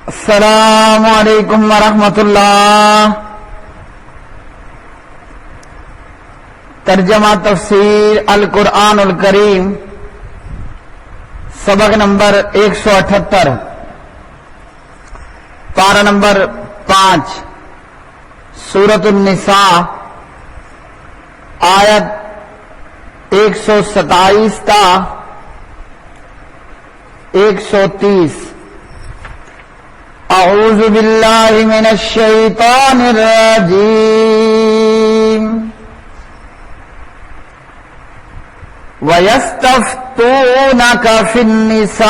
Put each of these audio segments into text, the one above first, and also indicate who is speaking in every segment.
Speaker 1: السلام علیکم ورحمۃ اللہ۔ ترجمہ تفسیر القرآن الکریم، سبق نمبر 178، پارہ نمبر 5، سورۃ النساء، آیت 127 تا 130۔ اعوذ باللہ من الشیطان الرجیم۔ وَيَسْتَفْتُونَكَ فِي النِّسَاءِ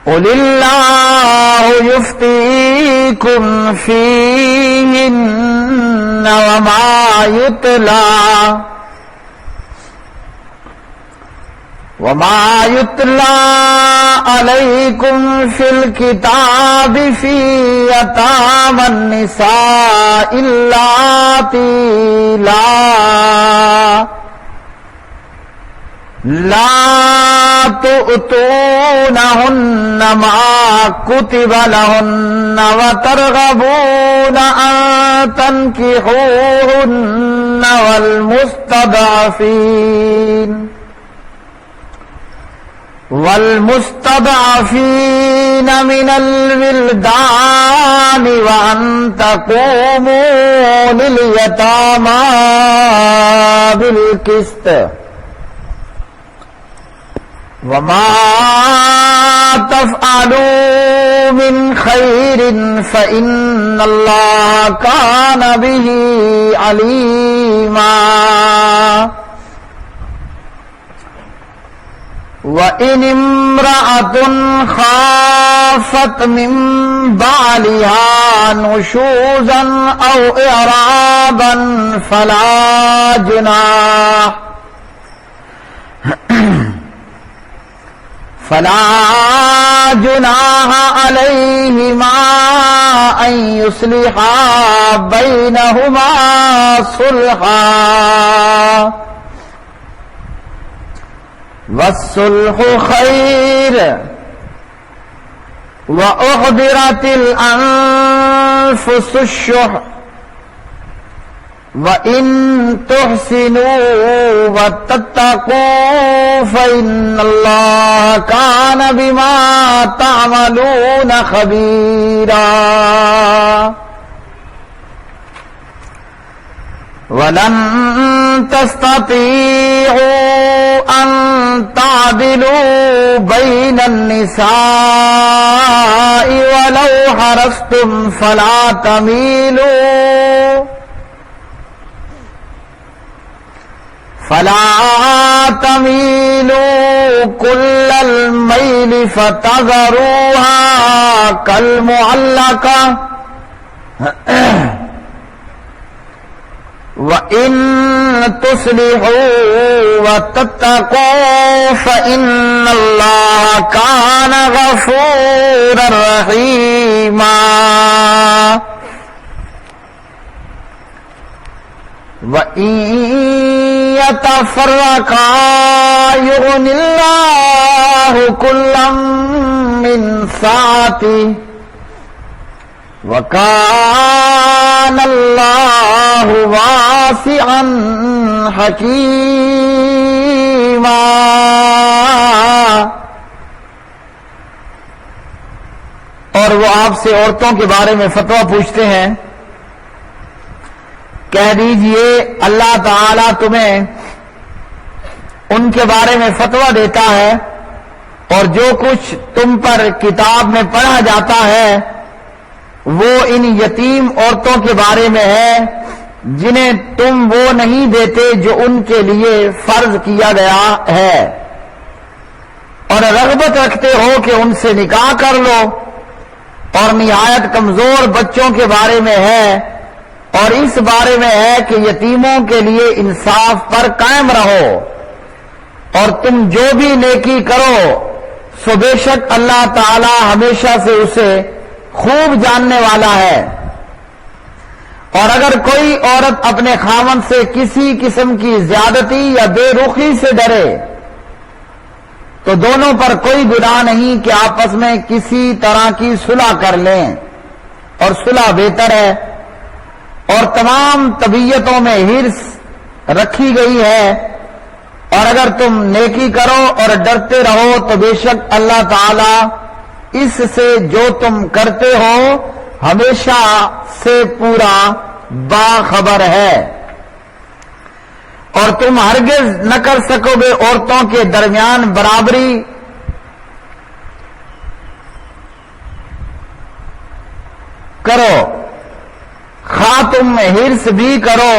Speaker 1: قُلِ اللَّهُ يُفْتِيكُمْ فِيهِنَّ وما يتلى عليكم في الكتاب في يتامى النساء اللاتي لا تؤتونهن ما كتب لهن وترغبون أن تنكحوهن والمستضعفين من الولدان وأن تقوموا لليتامى بالقسط وما تفعلوا من خير فإن الله كان به عليما۔ وَإِنِ امْرَأَةٌ خَافَتْ مِنْ بَعْلِهَا نُشُوزًا أَوْ إِعْرَاضًا فلا جناح عليهما أن يصلحا بينهما صلحا والصلح خير وأحضرت الأنفس الشح وإن تحسنوا وتتقوا فإن الله كان بما تعملون خبيرا۔ وَلَن تَسْتَطِيعُوا أَن تَعْدِلُوا بَيْنَ النِّسَاءِ وَلَوْ حَرَصْتُمْ فلا تميلوا كل الميل فتذروها كالمعلقة وَإِن تُصْلِحُوا وَتَتَّقُوا فَإِنَّ اللَّهَ كَانَ غَفُورًا رَحِيمًا۔ وَإِن يَتَفَرَّقَا يُغْنِ اللَّهُ كُلًّا مِّن سَعَتِهِ وَكَانَ اللَّهُ وَاسِعًا حَكِيمًا۔ اور وہ آپ سے عورتوں کے بارے میں فتویٰ پوچھتے ہیں، کہہ دیجئے اللہ تعالیٰ تمہیں ان کے بارے میں فتویٰ دیتا ہے، اور جو کچھ تم پر کتاب میں پڑھا جاتا ہے وہ ان یتیم عورتوں کے بارے میں ہے جنہیں تم وہ نہیں دیتے جو ان کے لیے فرض کیا گیا ہے، اور رغبت رکھتے ہو کہ ان سے نکاح کر لو، اور نہایت کمزور بچوں کے بارے میں ہے، اور اس بارے میں ہے کہ یتیموں کے لیے انصاف پر قائم رہو، اور تم جو بھی نیکی کرو سو بے شک اللہ تعالی ہمیشہ سے اسے خوب جاننے والا ہے۔ اور اگر کوئی عورت اپنے خاوند سے کسی قسم کی زیادتی یا بے رخی سے ڈرے تو دونوں پر کوئی گناہ نہیں کہ آپس میں کسی طرح کی صلح کر لیں، اور صلح بہتر ہے۔ اور تمام طبیعتوں میں حرص رکھی گئی ہے، اور اگر تم نیکی کرو اور ڈرتے رہو تو بے شک اللہ تعالی اس سے جو تم کرتے ہو ہمیشہ سے پورا باخبر ہے۔ اور تم ہرگز نہ کر سکو گے عورتوں کے درمیان برابری کرو، خواہ تم حرص بھی کرو،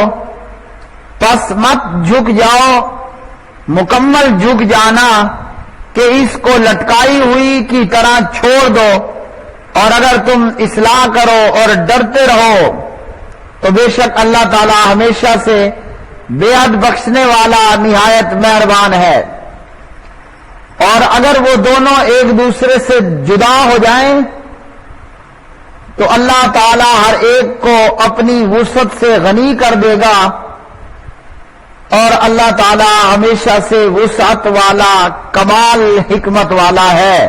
Speaker 1: پس مت جھک جاؤ، مکمل جھک جانا کہ اس کو لٹکائی ہوئی کی طرح چھوڑ دو، اور اگر تم اصلاح کرو اور ڈرتے رہو تو بے شک اللہ تعالی ہمیشہ سے بے حد بخشنے والا نہایت مہربان ہے۔ اور اگر وہ دونوں ایک دوسرے سے جدا ہو جائیں تو اللہ تعالی ہر ایک کو اپنی وسعت سے غنی کر دے گا، اور اللہ تعالی ہمیشہ سے وسعت والا کمال حکمت والا ہے۔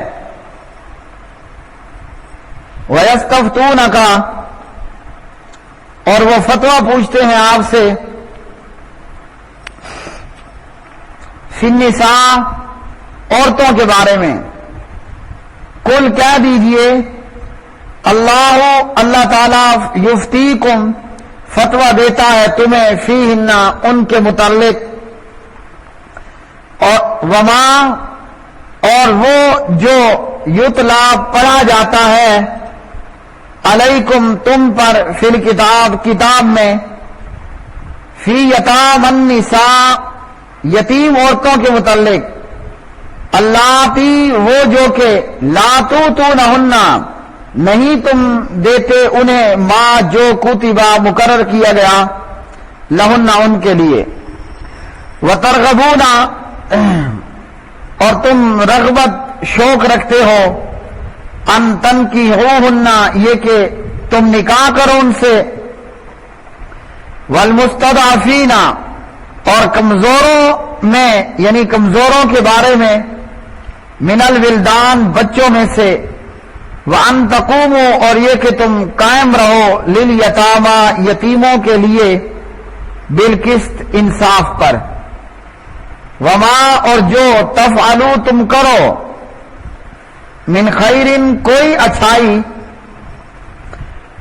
Speaker 1: وَيَسْتَفْتُونَكَ، اور وہ فتویٰ پوچھتے ہیں آپ سے، فی النساء، عورتوں کے بارے میں، قل کہہ دیجئے، اللہ تعالی یفتیکم، فتویٰ دیتا ہے تمہیں، فیہن، ان کے متعلق، اور وما، اور وہ جو یتلا پڑھا جاتا ہے، علیکم تم پر، فی الکتاب، کتاب میں، فی یتام النساء، یتیم عورتوں کے متعلق، اللاتی، وہ جو کہ لا توتونہن، نہیں تم دیتے انہیں، ما جو کتبہ مقرر کیا گیا، لہن ان کے لیے، وترغبون، اور تم رغبت شوق رکھتے ہو، ان تنکحوہن، یہ کہ تم نکاح کرو ان سے، والمستضعفین، اور کمزوروں میں، یعنی کمزوروں کے بارے میں، من الولدان، بچوں میں سے، وَأَن تَقُومُوا، اور یہ کہ تم قائم رہو، لِلْيَتَامَى، یتیموں کے لیے، بالقسط، انصاف پر، وما، اور جو تفعلوا تم کرو، من خیرن، کوئی اچھائی،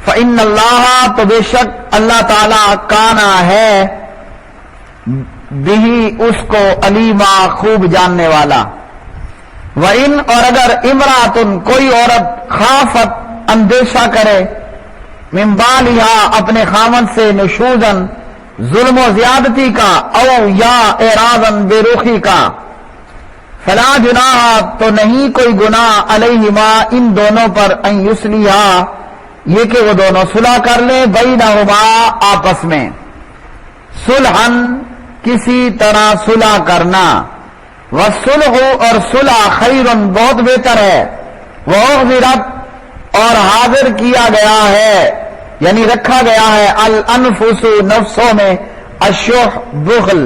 Speaker 1: فإن اللہ، تو بے شک اللہ تعالی، کانا ہے، بھی اس کو، علیما، خوب جاننے والا۔ وَإِنْ، اور اگر امراتن، کوئی عورت، خافت، اندیشہ کرے، من بالہا، اپنے خامن سے، نشوزن، ظلم و زیادتی کا، او یا اعراضن، بے رخی کا، فلا جناح، تو نہیں کوئی گناہ، علیہما، ان دونوں پر، ان یصلحا، یہ کہ وہ دونوں صلح کر لیں، بینہما، آپس میں، صلحن، کسی طرح صلح کرنا، والصلح، اور صلح، خیرن، بہت بہتر ہے، وأحضرت، اور حاضر کیا گیا ہے، یعنی رکھا گیا ہے، الانفس، نفسوں میں، الشح، بخل،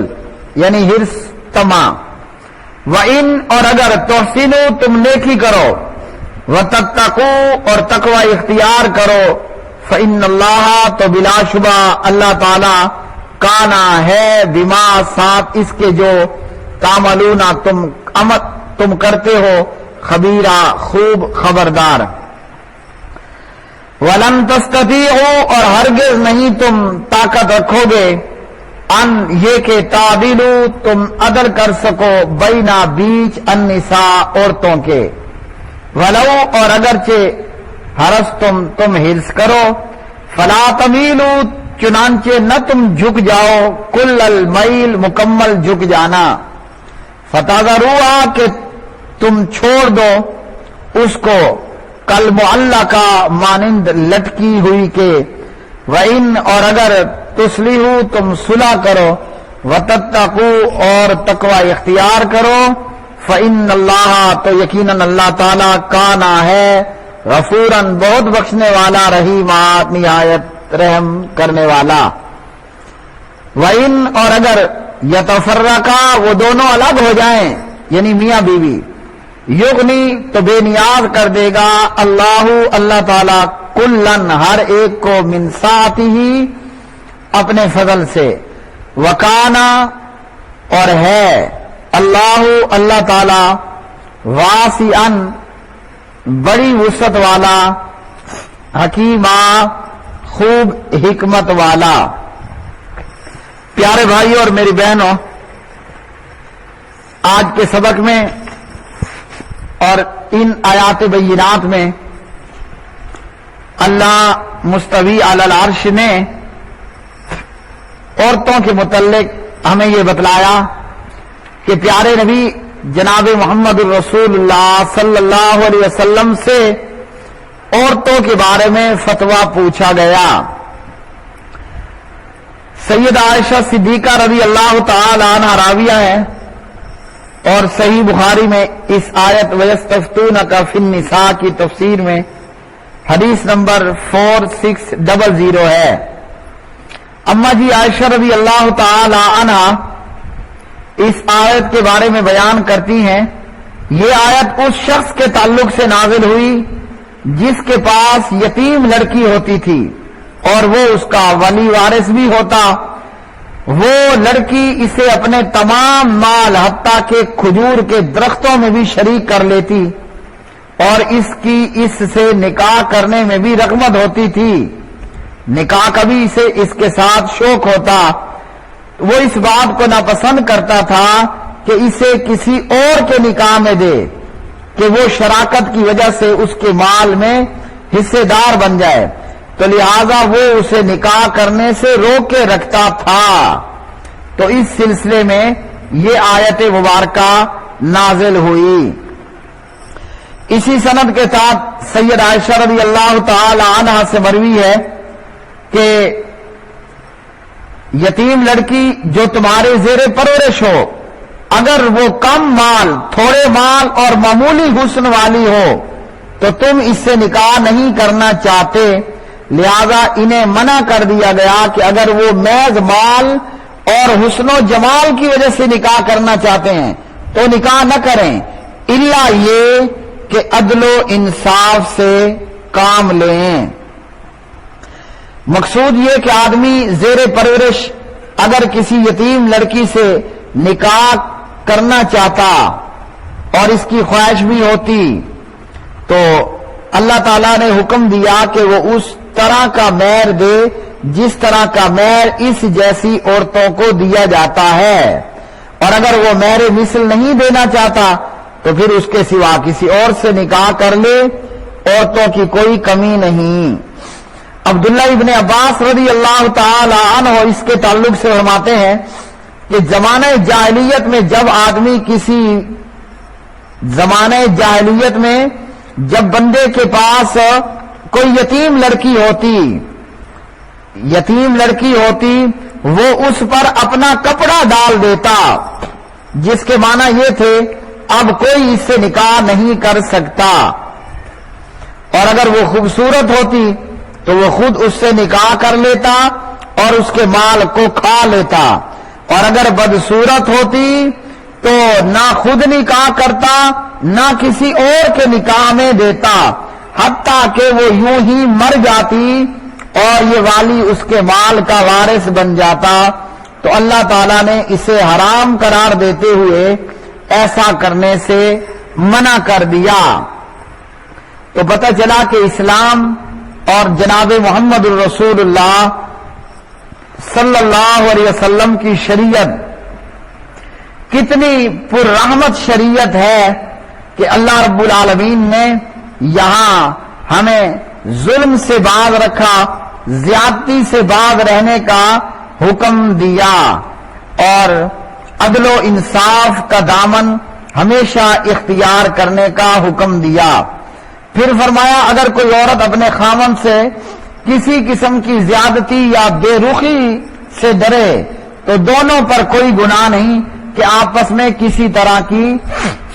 Speaker 1: یعنی حرص، طمع، وَإِنْ، اور اگر تحسنوا، تم نیکی کرو، وَتَتَّقُوا، اور تقوی اختیار کرو، فَإِنَّ اللَّهَ، تو بلا شبہ اللہ تعالی، کانا ہے، بما، ساتھ اس کے جو، تعملون، تم کرتے ہو، خبیرہ، خوب خبردار۔ وَلَن تَسْتَطِيعُوا، اور ہرگز نہیں تم طاقت رکھو گے، ان، یہ کہ تعدلوا، تم عدل کر سکو، بینا، بیچ، النساء، عورتوں کے، ولو، اور اگرچہ، حرصتم، تم حرص کرو، فلا تمیلوا، چنانچہ نہ تم جھک جاؤ، کل المیل، مکمل جھک جانا، فتذروها، کہ تم چھوڑ دو اس کو، کل معلقہ، مانند لٹکی ہوئی کے، وَإِنْ، اور اگر تصلحوا، تم صلح کرو، وَتَتَّقُوا، اور تقوی اختیار کرو، فَإِنَّ اللَّهَ، تو یقیناً اللہ تعالیٰ، کانا ہے، غفوراً، بہت بخشنے والا، رحیما، نہایت رحم کرنے والا۔ وَإِنْ، اور اگر یتفرقا، وہ دونوں الگ ہو جائیں، یعنی میاں بیوی، یغنی تو بے نیاز کر دے گا اللہ تعالی کلن ہر ایک کو من سعتہ اپنے فضل سے، وکانا اور ہے اللہ تعالی واسعاً بڑی وسعت والا، حکیمہ خوب حکمت والا۔ پیارے بھائیوں اور میری بہنوں، آج کے سبق میں اور ان آیات بینات میں اللہ مستوی علی العرش نے عورتوں کے متعلق ہمیں یہ بتلایا کہ پیارے نبی جناب محمد الرسول اللہ صلی اللہ علیہ وسلم سے عورتوں کے بارے میں فتویٰ پوچھا گیا۔ سیدہ عائشہ صدیقہ رضی اللہ تعالی عنہا راویہ ہے، اور صحیح بخاری میں اس آیت وَيَسْتَفْتُونَكَ فِي النِّسَاءِ کی تفسیر میں حدیث نمبر 4600 ہے۔ اما جی عائشہ رضی اللہ تعالی عنہا اس آیت کے بارے میں بیان کرتی ہیں، یہ آیت اس شخص کے تعلق سے نازل ہوئی جس کے پاس یتیم لڑکی ہوتی تھی اور وہ اس کا ولی وارث بھی ہوتا۔ وہ لڑکی اسے اپنے تمام مال حتیٰ کہ کھجور کے درختوں میں بھی شریک کر لیتی اور اس کی اس سے نکاح کرنے میں بھی رغبت ہوتی تھی، نکاح کا بھی اسے اس کے ساتھ شوق ہوتا۔ وہ اس بات کو ناپسند کرتا تھا کہ اسے کسی اور کے نکاح میں دے کہ وہ شراکت کی وجہ سے اس کے مال میں حصے دار بن جائے، تو لہذا وہ اسے نکاح کرنے سے روک کے رکھتا تھا۔ تو اس سلسلے میں یہ آیت مبارکہ نازل ہوئی۔ اسی سند کے ساتھ سید عائشہ رضی اللہ تعالی عنہ سے مروی ہے کہ یتیم لڑکی جو تمہارے زیر پرورش ہو، اگر وہ کم مال، تھوڑے مال اور معمولی حسن والی ہو تو تم اس سے نکاح نہیں کرنا چاہتے، لہذا انہیں منع کر دیا گیا کہ اگر وہ محض مال اور حسن و جمال کی وجہ سے نکاح کرنا چاہتے ہیں تو نکاح نہ کریں، الا یہ کہ عدل و انصاف سے کام لیں۔ مقصود یہ کہ آدمی زیر پرورش اگر کسی یتیم لڑکی سے نکاح کرنا چاہتا اور اس کی خواہش بھی ہوتی تو اللہ تعالیٰ نے حکم دیا کہ وہ اس طرح کا مہر دے جس طرح کا مہر اس جیسی عورتوں کو دیا جاتا ہے، اور اگر وہ مہر مثل نہیں دینا چاہتا تو پھر اس کے سوا کسی اور سے نکاح کر لے، عورتوں کی کوئی کمی نہیں۔ عبداللہ ابن عباس رضی اللہ تعالی عنہ اس کے تعلق سے فرماتے ہیں کہ زمانہ جاہلیت میں جب بندے کے پاس کوئی یتیم لڑکی ہوتی وہ اس پر اپنا کپڑا ڈال دیتا، جس کے معنی یہ تھے اب کوئی اس سے نکاح نہیں کر سکتا، اور اگر وہ خوبصورت ہوتی تو وہ خود اس سے نکاح کر لیتا اور اس کے مال کو کھا لیتا، اور اگر بدصورت ہوتی تو نہ خود نکاح کرتا نہ کسی اور کے نکاح میں دیتا، حتیٰ کہ وہ یوں ہی مر جاتی اور یہ والی اس کے مال کا وارث بن جاتا۔ تو اللہ تعالیٰ نے اسے حرام قرار دیتے ہوئے ایسا کرنے سے منع کر دیا۔ تو پتہ چلا کہ اسلام اور جناب محمد الرسول اللہ صلی اللہ علیہ وسلم کی شریعت کتنی پررحمت شریعت ہے کہ اللہ رب العالمین نے یہاں ہمیں ظلم سے باز رکھا، زیادتی سے باز رہنے کا حکم دیا، اور عدل و انصاف کا دامن ہمیشہ اختیار کرنے کا حکم دیا۔ پھر فرمایا اگر کوئی عورت اپنے خاوند سے کسی قسم کی زیادتی یا بے رخی سے ڈرے تو دونوں پر کوئی گناہ نہیں کہ آپس میں کسی طرح کی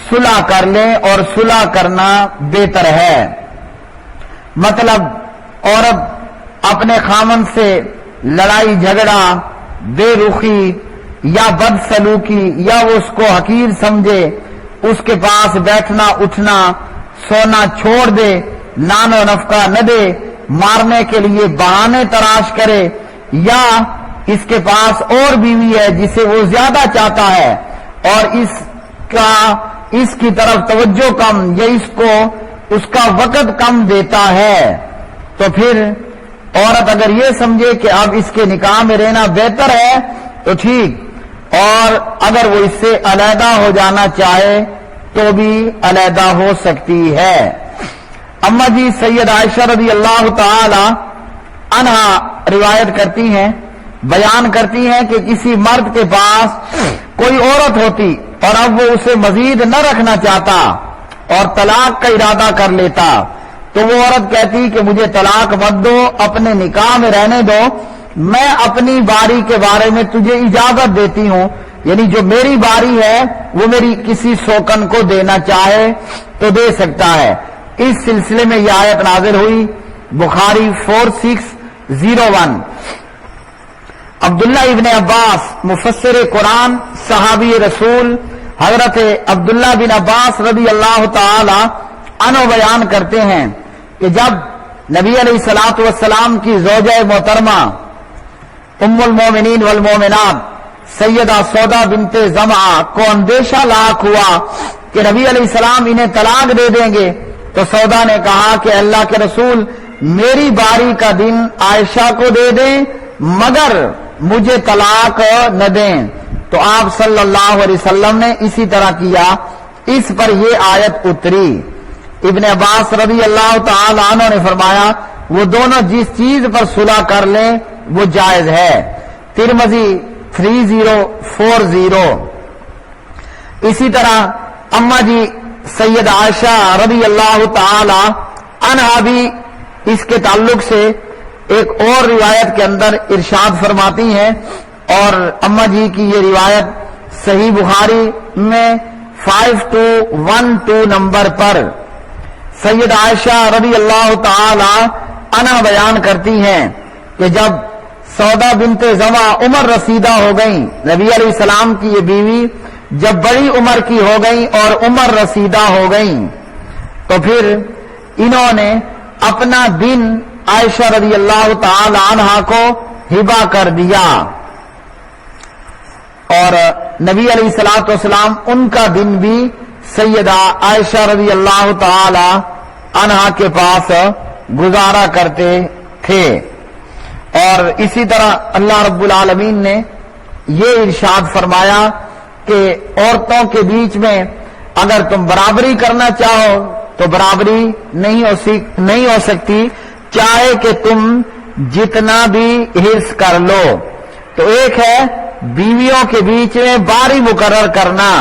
Speaker 1: صلح کر لیں، اور صلح کرنا بہتر ہے۔ مطلب عورت اپنے خاوند سے لڑائی جھگڑا، بے رخی یا بدسلوکی، یا وہ اس کو حقیر سمجھے اس کے پاس بیٹھنا اٹھنا سونا چھوڑ دے، نان و نفقہ نہ دے، مارنے کے لیے بہانے تراش کرے، یا اس کے پاس اور بیوی ہے جسے وہ زیادہ چاہتا ہے اور اس کی طرف توجہ کم یا اس کا وقت کم دیتا ہے، تو پھر عورت اگر یہ سمجھے کہ اب اس کے نکاح میں رہنا بہتر ہے تو ٹھیک، اور اگر وہ اس سے علیحدہ ہو جانا چاہے تو بھی علیحدہ ہو سکتی ہے۔ اما جی سید عائشہ رضی اللہ تعالی عنہا روایت کرتی ہیں، بیان کرتی ہیں کہ کسی مرد کے پاس کوئی عورت ہوتی اور اب وہ اسے مزید نہ رکھنا چاہتا اور طلاق کا ارادہ کر لیتا، تو وہ عورت کہتی کہ مجھے طلاق مت دو، اپنے نکاح میں رہنے دو، میں اپنی باری کے بارے میں تجھے اجازت دیتی ہوں، یعنی جو میری باری ہے وہ میری کسی سوکن کو دینا چاہے تو دے سکتا ہے۔ اس سلسلے میں یہ آیت نازل ہوئی، بخاری 4601۔ عبداللہ ابن عباس مفسر قرآن صحابی رسول حضرت عبداللہ بن عباس رضی اللہ تعالی عنہ بیان کرتے ہیں کہ جب نبی علیہ الصلوۃ والسلام کی زوجہ محترمہ ام المومنین والمومنات سیدہ سودا بنت زمعہ کو اندیشہ لاحق ہوا کہ نبی علیہ السلام انہیں طلاق دے دیں گے، تو سودا نے کہا کہ اللہ کے رسول میری باری کا دن عائشہ کو دے دیں مگر مجھے طلاق نہ دیں، تو آپ صلی اللہ علیہ وسلم نے اسی طرح کیا، اس پر یہ آیت اتری۔ ابن عباس رضی اللہ تعالی عنہ نے فرمایا وہ دونوں جس چیز پر صلح کر لیں وہ جائز ہے۔ ترمذی 3040۔ اسی طرح اما جی سید عائشہ رضی اللہ تعالی عنہا بھی اس کے تعلق سے ایک اور روایت کے اندر ارشاد فرماتی ہیں، اور اما جی کی یہ روایت صحیح بخاری میں 5212 نمبر پر سید عائشہ رضی اللہ تعالی عنہا بیان کرتی ہیں کہ جب سودا بنت زمعہ عمر رسیدہ ہو گئیں، نبی علیہ السلام کی یہ بیوی جب بڑی عمر کی ہو گئیں اور عمر رسیدہ ہو گئیں، تو پھر انہوں نے اپنا دن عائشہ رضی اللہ تعالی عنہا کو ہبہ کر دیا، اور نبی علیہ الصلوۃ والسلام ان کا دن بھی سیدہ عائشہ رضی اللہ تعالی عنہا کے پاس گزارا کرتے تھے۔ اور اسی طرح اللہ رب العالمین نے یہ ارشاد فرمایا کہ عورتوں کے بیچ میں اگر تم برابری کرنا چاہو تو برابری نہیں ہو سکتی، چاہے کہ تم جتنا بھی حرص کر لو۔ تو ایک ہے بیویوں کے بیچ میں باری مقرر کرنا،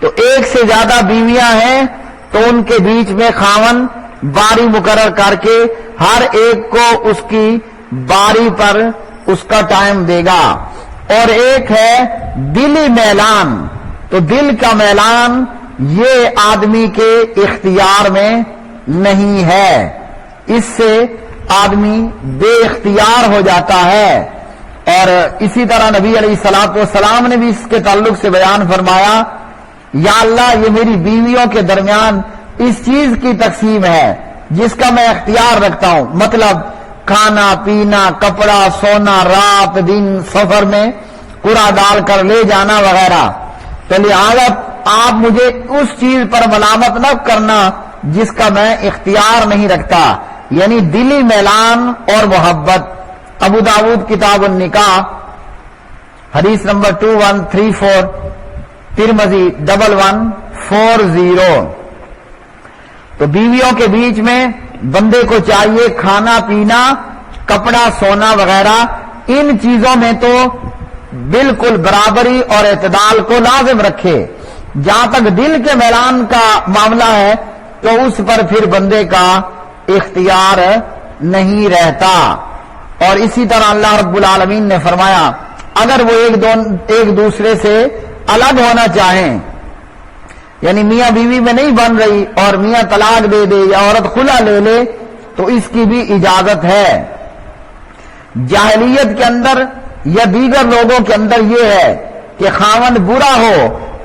Speaker 1: تو ایک سے زیادہ بیویاں ہیں تو ان کے بیچ میں خاوند باری مقرر کر کے ہر ایک کو اس کی باری پر اس کا ٹائم دے گا۔ اور ایک ہے دلی میلان، تو دل کا میلان یہ آدمی کے اختیار میں نہیں ہے، اس سے آدمی بے اختیار ہو جاتا ہے۔ اور اسی طرح نبی علیہ الصلوۃ والسلام نے بھی اس کے تعلق سے بیان فرمایا، یا اللہ یہ میری بیویوں کے درمیان اس چیز کی تقسیم ہے جس کا میں اختیار رکھتا ہوں، مطلب کھانا پینا، کپڑا سونا، رات دن، سفر میں قرعہ ڈال کر لے جانا وغیرہ، تو لہٰذا آپ مجھے اس چیز پر ملامت نہ کرنا جس کا میں اختیار نہیں رکھتا، یعنی دلی میلان اور محبت۔ ابو داؤد کتاب النکاح حدیث نمبر 2134، ترمذی 1140۔ تو بیویوں کے بیچ میں بندے کو چاہیے کھانا پینا، کپڑا سونا وغیرہ، ان چیزوں میں تو بالکل برابری اور اعتدال کو لازم رکھے۔ جہاں تک دل کے میلان کا معاملہ ہے تو اس پر پھر بندے کا اختیار نہیں رہتا۔ اور اسی طرح اللہ رب العالمین نے فرمایا اگر وہ ایک دوسرے سے الگ ہونا چاہیں، یعنی میاں بیوی میں نہیں بن رہی اور میاں طلاق دے دے یا عورت خلا لے لے تو اس کی بھی اجازت ہے۔ جاہلیت کے اندر یا دیگر لوگوں کے اندر یہ ہے کہ خاوند برا ہو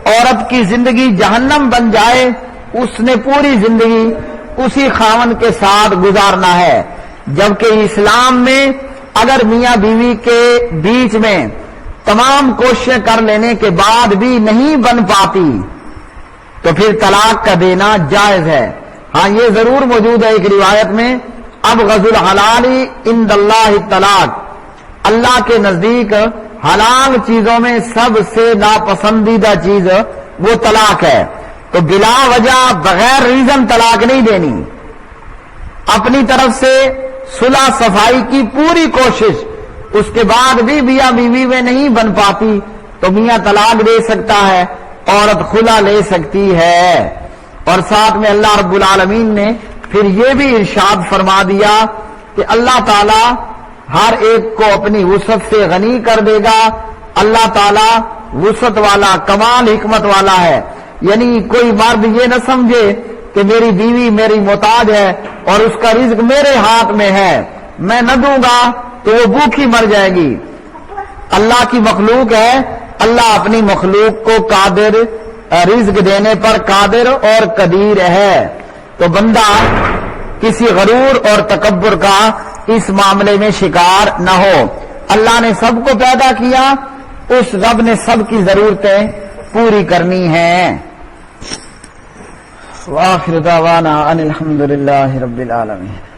Speaker 1: عورت کی زندگی جہنم بن جائے، اس نے پوری زندگی اسی خاوند کے ساتھ گزارنا ہے۔ جبکہ اسلام میں اگر میاں بیوی کے بیچ میں تمام کوششیں کر لینے کے بعد بھی نہیں بن پاتی تو پھر طلاق کا دینا جائز ہے۔ ہاں یہ ضرور موجود ہے ایک روایت میں، ابغض الحلال عند اللہ الطلاق، اللہ کے نزدیک حلال چیزوں میں سب سے ناپسندیدہ چیز وہ طلاق ہے۔ تو بلا وجہ بغیر ریزن طلاق نہیں دینی، اپنی طرف سے صلح صفائی کی پوری کوشش، اس کے بعد بھی میاں بیوی میں نہیں بن پاتی تو میاں طلاق دے سکتا ہے، عورت خلا لے سکتی ہے۔ اور ساتھ میں اللہ رب العالمین نے پھر یہ بھی ارشاد فرما دیا کہ اللہ تعالی ہر ایک کو اپنی وسعت سے غنی کر دے گا، اللہ تعالی وسعت والا کمال حکمت والا ہے۔ یعنی کوئی مرد یہ نہ سمجھے کہ میری بیوی میری محتاج ہے اور اس کا رزق میرے ہاتھ میں ہے، میں نہ دوں گا تو وہ بھوکی مر جائے گی۔ اللہ کی مخلوق ہے، اللہ اپنی مخلوق کو قادر، رزق دینے پر قادر اور قدیر ہے۔ تو بندہ کسی غرور اور تکبر کا اس معاملے میں شکار نہ ہو۔ اللہ نے سب کو پیدا کیا، اس رب نے سب کی ضرورتیں پوری کرنی ہیں۔ وآخر دعوانا ان الحمد للہ رب العالمین۔